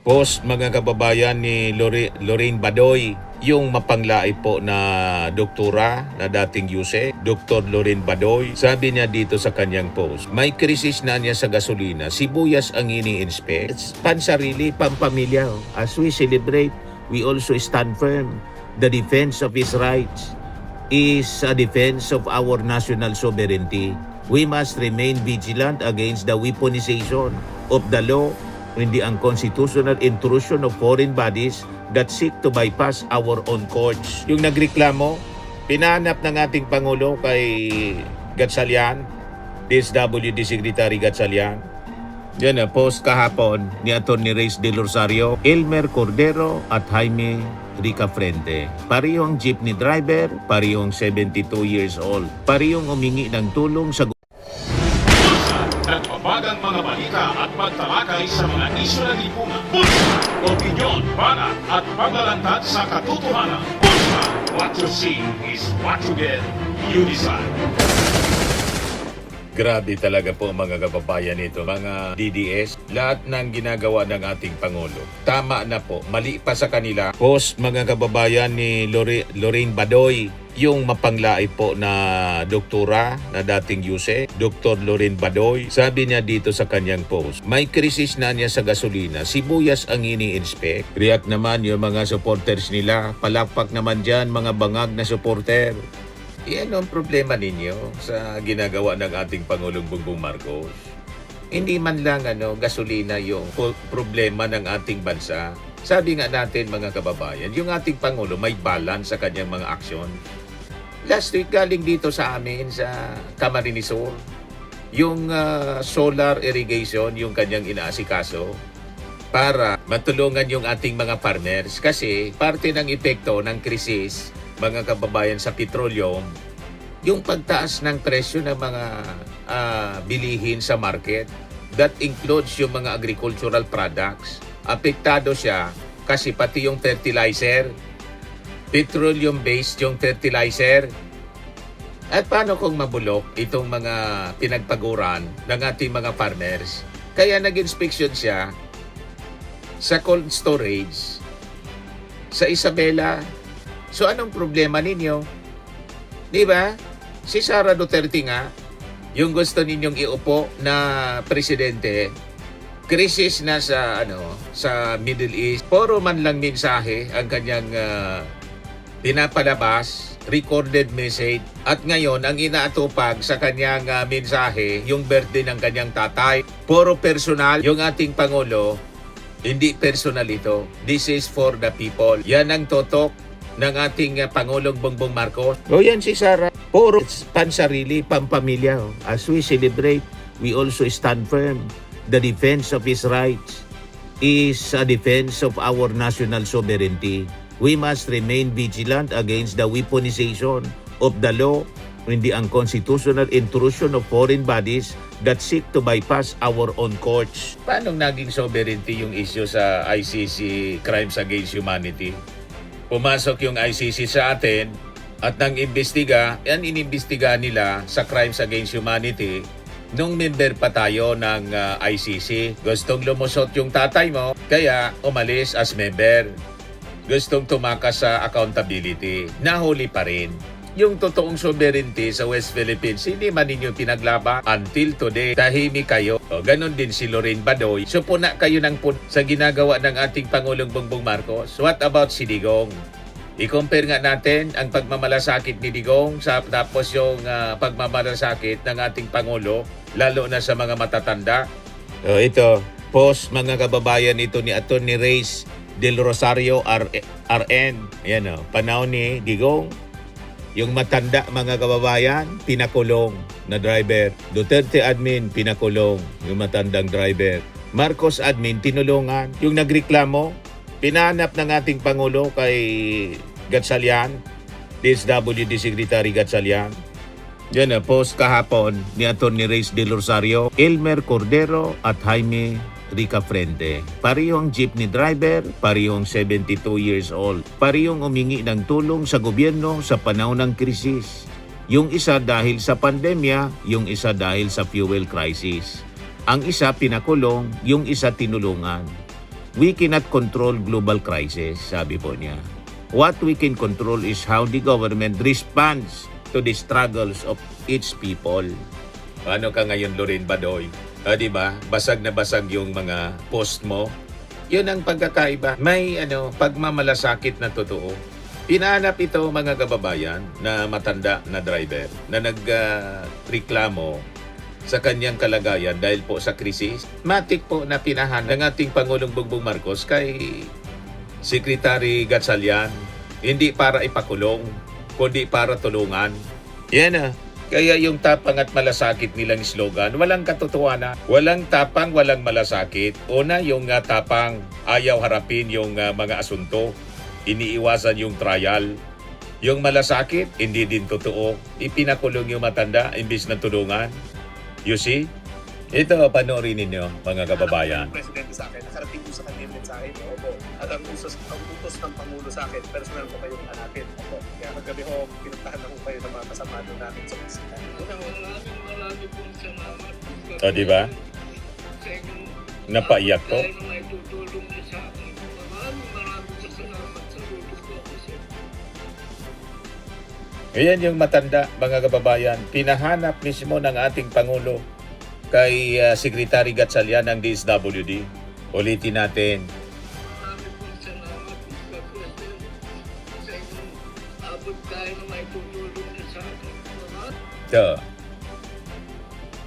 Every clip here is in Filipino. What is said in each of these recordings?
post mga kababayan ni Lorraine Badoy, yung mapanglait po na doktora na dating USE, Dr. Lorraine Badoy. Sabi niya dito sa kanyang post, may krisis na niya sa gasolina, sibuyas ang ini-inspect. Pansarili, pampamilya. As we celebrate, we also stand firm. The defense of his rights is a defense of our national sovereignty. We must remain vigilant against the weaponization of the law and the unconstitutional intrusion of foreign bodies that seek to bypass our own courts. Yung nagreklamo, pinahanap ng ating Pangulo kay Gatchalian, DSWD Secretary Gatchalian. Yan na, post kahapon ni Atty. Reyes del Rosario, Elmer Cordero at Jaime Rica Frente. Parehong jeepney driver, parehong 72 years old. Parehong humingi ng tulong sa nagbabagang mga balita at pagtalakay sa mga isyu ng lipunan. Bulsa! Opinyon, banat at paglalantad sa katotohanan. Bulsa! What you see is what you get. You decide. Grabe talaga po mga kababayan nito, mga DDS, lahat ng ginagawa ng ating Pangulo. Tama na po, mali pa sa kanila. Post mga kababayan ni Lorraine Badoy, yung mapanglait po na doktora na dating USE, Dr. Lorraine Badoy. Sabi niya dito sa kanyang post, may krisis na niya sa gasolina, sibuyas ang ini-inspect. React naman yung mga supporters nila, palakpak naman dyan mga bangag na supporter. Yan ang problema ninyo sa ginagawa ng ating Pangulong Bongbong Marcos. Hindi man lang gasolina yung problema ng ating bansa. Sabi nga natin mga kababayan, yung ating Pangulo may balance sa kanyang mga aksyon. Last week galing dito sa amin sa Camarines Sur, yung solar irrigation yung kanyang inaasikaso para matulungan yung ating mga farmers kasi parte ng epekto ng krisis mga kababayan sa petroleum, yung pagtaas ng presyo ng mga bilihin sa market. That includes yung mga agricultural products. Apektado siya kasi pati yung fertilizer, petroleum-based yung fertilizer. At paano kung mabulok itong mga pinagpaguran ng ating mga farmers? Kaya nag-inspection siya sa cold storage sa Isabela. So anong problema ninyo? Di ba? Si Sara Duterte nga, yung gusto ninyong iupo na presidente, krisis na sa Middle East. Puro man lang mensahe ang kanyang pinapalabas, recorded message. At ngayon, ang inaatupag sa kanyang mensahe, yung birthday ng kanyang tatay. Puro personal. Yung ating Pangulo, hindi personal ito. This is for the people. Yan ang totok ng ating Pangulong Bongbong Marcos. O yan si Sara. Puro pansarili, pampamilya. As we celebrate, we also stand firm. The defense of his rights is a defense of our national sovereignty. We must remain vigilant against the weaponization of the law and the unconstitutional intrusion of foreign bodies that seek to bypass our own courts. Paano naging sovereignty yung issue sa ICC Crimes Against Humanity? Pumasok yung ICC sa atin at nang imbestiga, yan inimbestiga nila sa Crimes Against Humanity nung member pa tayo ng ICC. Gustong lumusot yung tatay mo, kaya umalis as member. Gustong tumakas sa accountability, nahuli pa rin. Yung totoong sovereignty sa West Philippines, hindi man ninyo pinaglaban until today. Tahimik kayo. O, ganon din si Lorraine Badoy. So puna kayo ng sa ginagawa ng ating Pangulong Bongbong Marcos. What about si Digong? I-compare nga natin ang pagmamalasakit ni Digong tapos yung pagmamalasakit ng ating Pangulo, lalo na sa mga matatanda. O, ito, post mga kababayan ito ni Atty. Reyes del Rosario RN. Ayan o, panahon ni Digong. Yung matanda mga kababayan, pinakulong na driver. Duterte admin, pinakulong yung matandang driver. Marcos admin, tinulungan. Yung nagreklamo, pinahanap ng ating Pangulo kay Gatchalian, DSWD Secretary Gatchalian. Yan na, post kahapon ni Atty. Reyes del Rosario, Elmer Cordero at Jaime Rica Frente. Parehong jeepney driver, parehong 72 years old. Parehong humingi ng tulong sa gobyerno sa panahon ng krisis. Yung isa dahil sa pandemya, yung isa dahil sa fuel crisis. Ang isa pinakulong, yung isa tinulungan. We cannot control global crisis, sabi po niya. What we can control is how the government responds to the struggles of its people. Paano ka ngayon, Loren Badoy? Di ba? Basag na basag yung mga post mo. Yun ang pagkakaiba. May pagmamalasakit na totoo. Pinahanap ito mga kababayan na matanda na driver na nagreklamo sa kanyang kalagayan dahil po sa krisis. Matik po na pinahan ng ating Pangulong Bongbong Marcos kay Secretary Gatchalian, hindi para ipakulong, kundi para tulungan. Yan Kaya yung tapang at malasakit nilang slogan, walang katotohanan. Walang tapang, walang malasakit. Una, yung tapang, ayaw harapin yung mga asunto. Iniiwasan yung trial. Yung malasakit, hindi din totoo. Ipinakulong yung matanda, imbis na tulungan. You see? Ito, panoorin ninyo, mga kababayan. Ang presidente sa akin, nakarating po sa kanya yung mensahe niyo. Opo. At ang utos ng Pangulo sa akin, personal ko kayong hanapin. Opo. Kaya kagabi ho, pinuntahan na ho kayo ng mga kasama doon namin sa bisita. Marami pong salamat. O, di ba? Napaiyak ko. Dahil may tutulong niyo sa akin. Maraming salamat sa tulong ko ako sir. Ayan yung matanda, mga kababayan. Pinahanap mismo ng ating Pangulo kay Secretary Gatchalian ng DSWD. Ulitin natin. Marami pong salamat Mr. President. Sa inyong abot tayo na may tutulong niyo sa akin. Ito.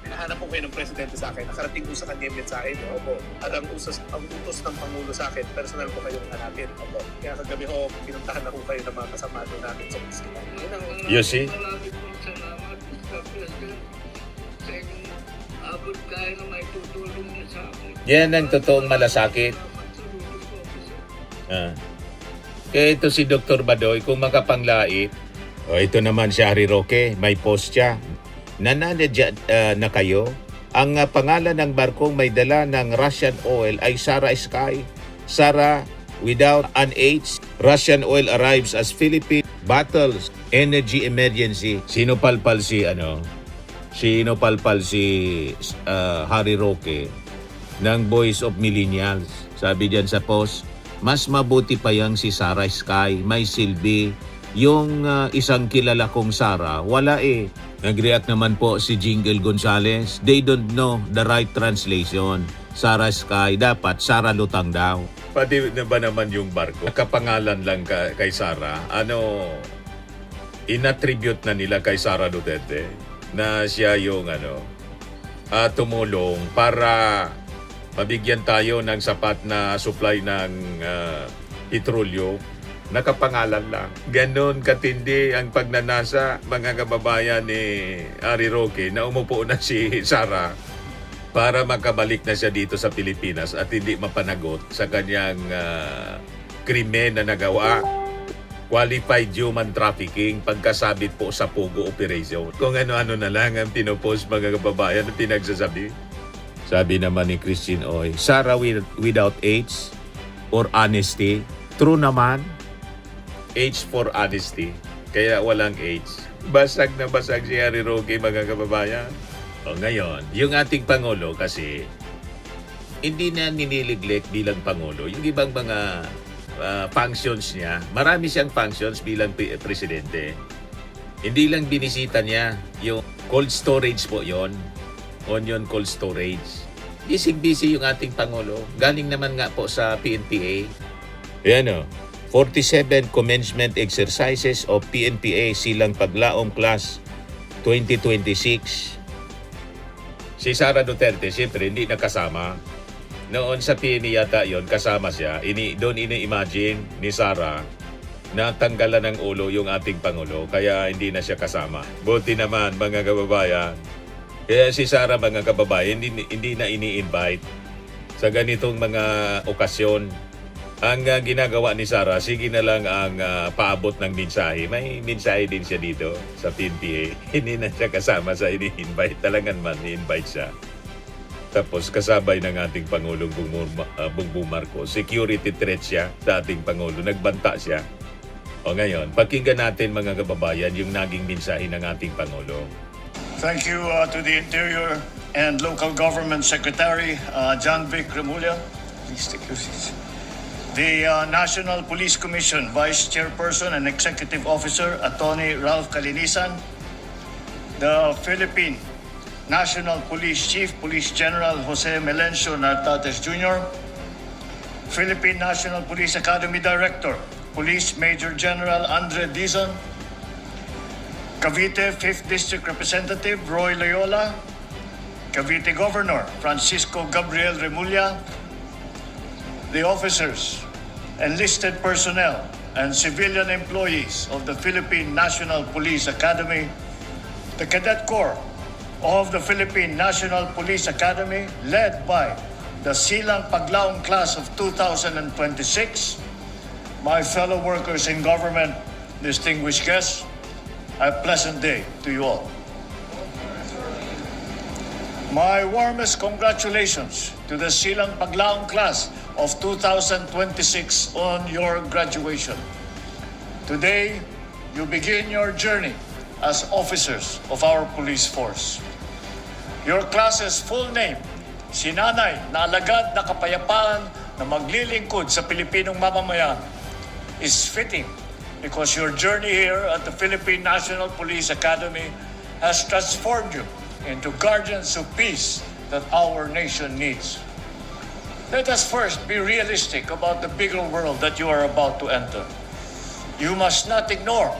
Pinahanap po kayo ng presidente sa akin, nakarating po sa kanya yung mensahe niyo. Opo. At ang utos ng Pangulo sa akin, personal ko kayong hanapin. Opo. Kaya kagabi ho, pinuntahan na ho kayo ng mga kasama doon namin sa bisita. You see? Marami pong salamat Mr. President. Sa inyong abot tayo na may tutulong niyo sa akin. Yan ang totoong malasakit. Salamat sa tulong ko ako sir. Kaya ito si Dr. Badoy, kung makapanglait. Ito naman si Harry Roque, may post siya. Nananadya na kayo. Ang pangalan ng barkong may dala ng Russian oil ay Sara Sky. Sara without an H. Russian oil arrives as Philippines battles energy emergency. Sinupalpal si Harry Roque ng Voice of Millennials. Sabi diyan sa post, mas mabuti pa yang si Sara Sky, may silbi. Yung isang kilala kong Sara, wala Nag-react naman po si Jingle Gonzales. They don't know the right translation. Sara Sky, dapat Sara Lutang daw. Pati na ba naman yung barko? Nakapangalan lang kay Sara. Inattribute na nila kay Sara Duterte na siya yung tumulong para mabigyan tayo ng sapat na supply ng petrolyo. Nakapangalan lang. Ganon katindi ang pagnanasa, mga kababayan ni Harry Roque, na umupo na si Sara para makabalik na siya dito sa Pilipinas at hindi mapanagot sa kanyang krimen na nagawa. Qualified human trafficking, pagkasabit po sa Pogo operation. Kung ano-ano na lang ang pinopost, mga kababayan, na pinagsasabi. Sabi naman ni Christine Oy, Sara without H or honesty. True naman. H for honesty. Kaya walang H. Basag na basag si Harry Roque, mga kababayan. O ngayon, yung ating Pangulo kasi hindi na niniliglit bilang Pangulo. Yung ibang mga functions niya, marami siyang functions bilang presidente. Hindi lang binisita niya yung cold storage po yon, Onion Cold Storage. Busy yung ating Pangulo. Galing naman nga po sa PNPA. Yan 47 commencement exercises of PNPA silang paglaom class 2026. Si Sara Duterte, siyempre, hindi nakasama. Noon sa PNP yata yon, kasama siya. Doon ini-imagine ni Sara na tanggalan ng ulo yung ating Pangulo, kaya hindi na siya kasama. Buti naman, mga kababayan. Kaya si Sara, mga kababayan, hindi na ini-invite sa ganitong mga okasyon. Ang ginagawa ni Sara, sige na lang ang paabot ng mensahe. May mensahe din siya dito sa PNPA. Hindi na siya kasama sa ini-invite. Talagang man, i-invite siya. Tapos kasabay ng ating Pangulong Bongbong Marcos. Security threat siya sa ating Pangulo. Nagbanta siya. O ngayon, pakinggan natin, mga kababayan, yung naging mensahe ng ating Pangulo. Thank you to the Interior and Local Government Secretary, John Vic Remulla, Please take your seats. The National Police Commission Vice Chairperson and Executive Officer, Attorney Ralph Calinisan. The Philippine National Police Chief, Police General Jose Melencio Nartates Jr. Philippine National Police Academy Director, Police Major General Andre Dizon. Cavite 5th District Representative Roy Loyola. Cavite Governor Francisco Gabriel Remulla. The officers, enlisted personnel, and civilian employees of the Philippine National Police Academy, the Cadet Corps of the Philippine National Police Academy, led by the Silang Paglaong Class of 2026, my fellow workers in government, distinguished guests, a pleasant day to you all. My warmest congratulations to the Silang Paglaong Class of 2026 on your graduation. Today, you begin your journey as officers of our police force. Your class's full name, Sinanay na Alagad na Kapayapaan na maglilingkod sa Pilipinong mamamayan, is fitting because your journey here at the Philippine National Police Academy has transformed you into guardians of peace that our nation needs. Let us first be realistic about the bigger world that you are about to enter. You must not ignore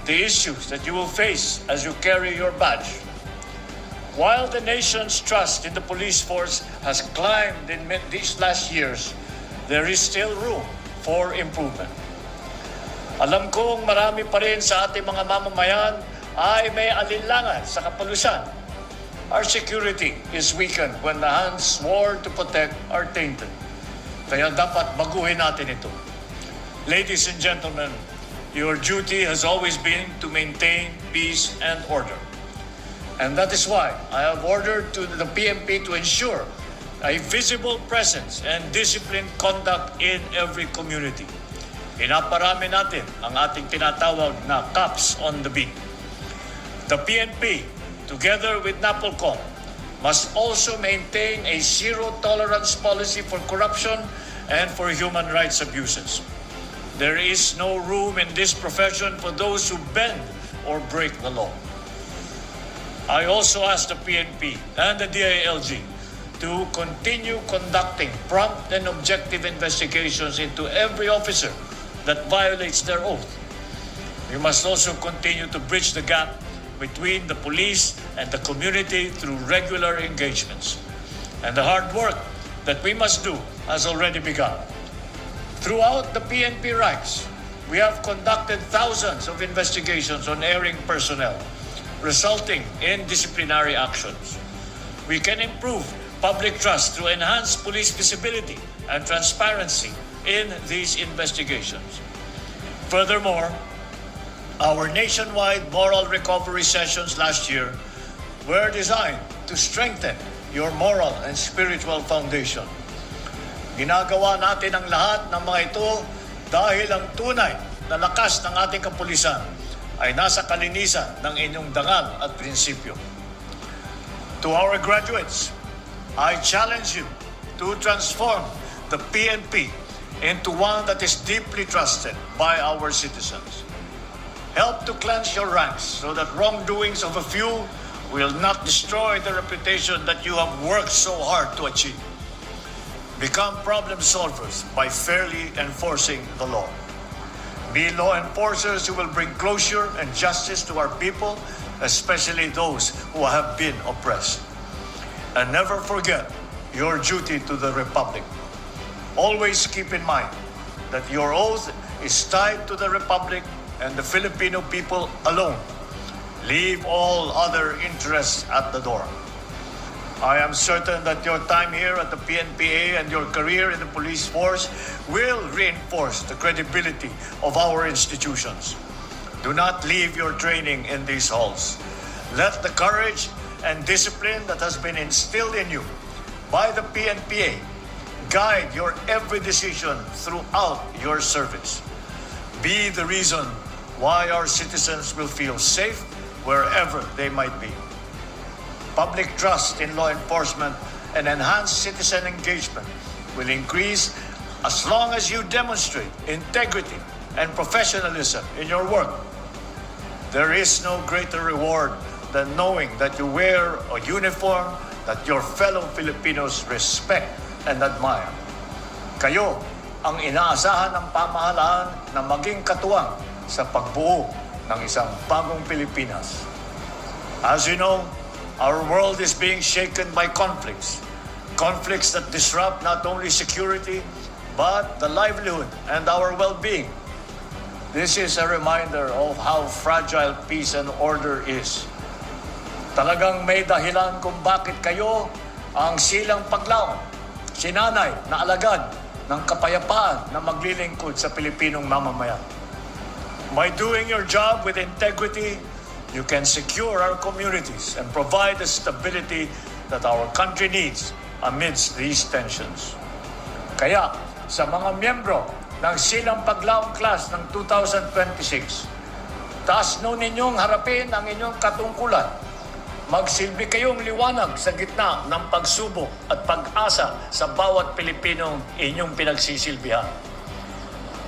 the issues that you will face as you carry your badge. While the nation's trust in the police force has climbed in these last years, there is still room for improvement. Alam kong marami pa rin sa ating mga mamamayan ay may alinlangan sa kapalusan. Our security is weakened when the hands sworn to protect are tainted. Kaya dapat baguhin natin ito. Ladies and gentlemen, your duty has always been to maintain peace and order. And that is why I have ordered to the PNP to ensure a visible presence and disciplined conduct in every community. Pinaparami natin ang ating tinatawag na cops on the beat. The PNP, together with NAPOLCOM, must also maintain a zero-tolerance policy for corruption and for human rights abuses. There is no room in this profession for those who bend or break the law. I also ask the PNP and the DILG to continue conducting prompt and objective investigations into every officer that violates their oath. We must also continue to bridge the gap between the police and the community through regular engagements. And the hard work that we must do has already begun. Throughout the PNP ranks, we have conducted thousands of investigations on erring personnel, resulting in disciplinary actions. We can improve public trust through enhanced police visibility and transparency in these investigations. Furthermore, our nationwide moral recovery sessions last year were designed to strengthen your moral and spiritual foundation. Ginagawa natin ang lahat ng mga ito dahil ang tunay na lakas ng ating kapulisan ay nasa kalinisan ng inyong dangal at prinsipyo. To our graduates, I challenge you to transform the PNP into one that is deeply trusted by our citizens. Help to cleanse your ranks so that wrongdoings of a few will not destroy the reputation that you have worked so hard to achieve. Become problem solvers by fairly enforcing the law. Be law enforcers who will bring closure and justice to our people, especially those who have been oppressed. And never forget your duty to the Republic. Always keep in mind that your oath is tied to the Republic and the Filipino people alone. Leave all other interests at the door. I am certain that your time here at the PNPA and your career in the police force will reinforce the credibility of our institutions. Do not leave your training in these halls. Let the courage and discipline that has been instilled in you by the PNPA guide your every decision throughout your service. Be the reason why our citizens will feel safe wherever they might be. Public trust in law enforcement and enhanced citizen engagement will increase as long as you demonstrate integrity and professionalism in your work. There is no greater reward than knowing that you wear a uniform that your fellow Filipinos respect and admire. Kayo ang inaasahan ng pamahalaan na maging katuwang sa pagbuo ng isang bagong Pilipinas. As you know, our world is being shaken by conflicts. Conflicts that disrupt not only security, but the livelihood and our well-being. This is a reminder of how fragile peace and order is. Talagang may dahilan kung bakit kayo ang silang paglaon, sinanay na alagad ng kapayapaan na maglilingkod sa Pilipinong mamamayan. By doing your job with integrity, you can secure our communities and provide the stability that our country needs amidst these tensions. Kaya, sa mga miyembro ng Silang Paglaong Class ng 2026, taas no ninyong harapin ang inyong katungkulan. Magsilbi kayong liwanag sa gitna ng pagsubok at pag-asa sa bawat Pilipinong inyong pinagsisilbihan.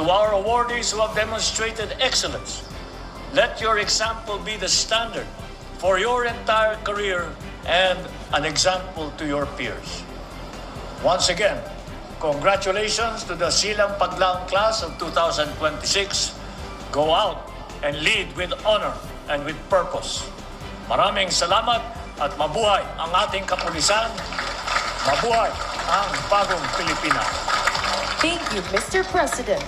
To our awardees who have demonstrated excellence, let your example be the standard for your entire career and an example to your peers. Once again, congratulations to the Silang Paglaong Class of 2026. Go out and lead with honor and with purpose. Maraming salamat at mabuhay ang ating kapulisan. Mabuhay ang bagong Pilipinas. Thank you, Mr. President.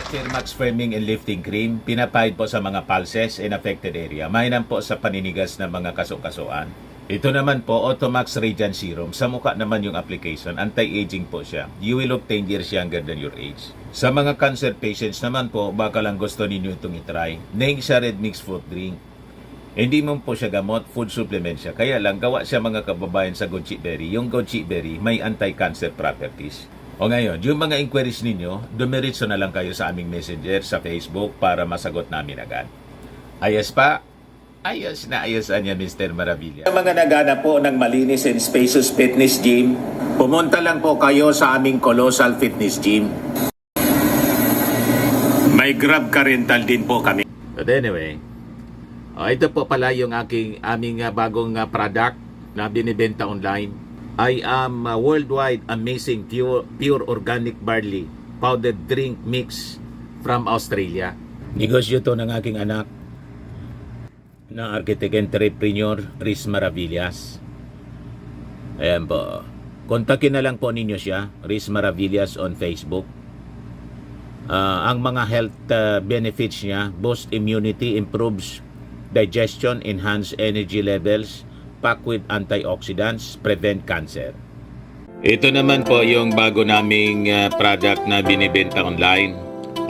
Firmax Framing and Lifting Cream, pinapahid po sa mga pulses in affected area. Mainam po sa paninigas ng mga kasukasuan. Ito naman po, Automax Radiant Serum. Sa mukha naman yung application, anti-aging po siya. You will look 10 years younger than your age. Sa mga cancer patients naman po, baka lang gusto ninyo itong itry. Ning siya red mixed fruit drink. Hindi mo po siya gamot, food supplement siya. Kaya lang, gawa siya mga kababayan sa goji berry. Yung goji berry, may anti-cancer properties. O ngayon, yung mga inquiries ninyo, dumiritso na lang kayo sa aming messenger sa Facebook para masagot namin agad. Ayos pa? Ayos na ayos niya, Mr. Maravilla. Sa mga nagana po ng malinis and spacious fitness gym, pumunta lang po kayo sa aming Colossal Fitness Gym. May Grab car rental din po kami. But anyway, ito po pala yung aming bagong product na binibenta online. I am worldwide amazing pure organic barley powdered drink mix from Australia. Negosyo to ng aking anak na architect entrepreneur Riz Maravillas. Ayan po. Kontakin na lang po ninyo siya, Riz Maravillas on Facebook. Ang mga health benefits niya, boost immunity, improves digestion, enhance energy levels, packed with antioxidants, prevent cancer. Ito naman po yung bago naming product na binibenta online.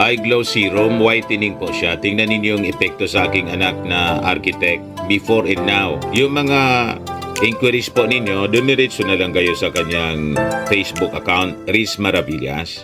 Eye Glow Serum, whitening po siya. Tingnan ninyo yung epekto sa aking anak na architect before and now. Yung mga inquiries po ninyo, dumiretso na lang kayo sa kanyang Facebook account, Riz Maravillas.